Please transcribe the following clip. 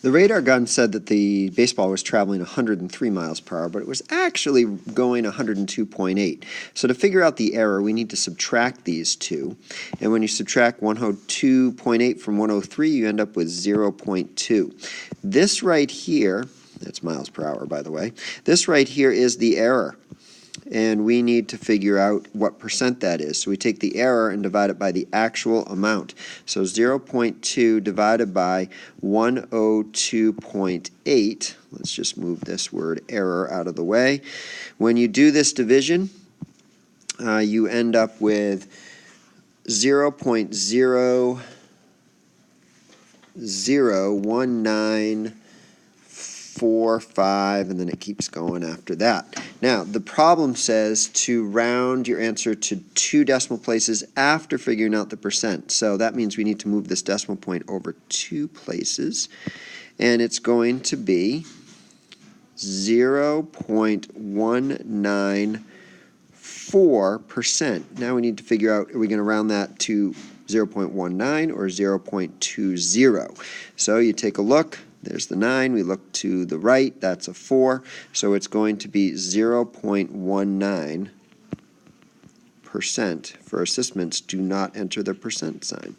The radar gun said that the baseball was traveling 103 miles per hour, but it was actually going 102.8. So to figure out the error, we need to subtract these two. And when you subtract 102.8 from 103, you end up with 0.2. This right here, that's miles per hour, by the way, this right here is the error. And we need to figure out what percent that is. So we take the error and divide it by the actual amount. So 0.2 divided by 102.8, let's just move this word error out of the way. When you do this division, you end up with 0.001945, and then it keeps going after that. Now, the problem says to round your answer to 2 decimal places after figuring out the percent. So that means we need to move this decimal point over 2 places, and it's going to be 0.194%. Now we need to figure out, are we going to round that to 0.19 or 0.20? So you take a look. There's the 9. We look to the right. That's a 4. So it's going to be 0.19%. For assessments, do not enter the percent sign.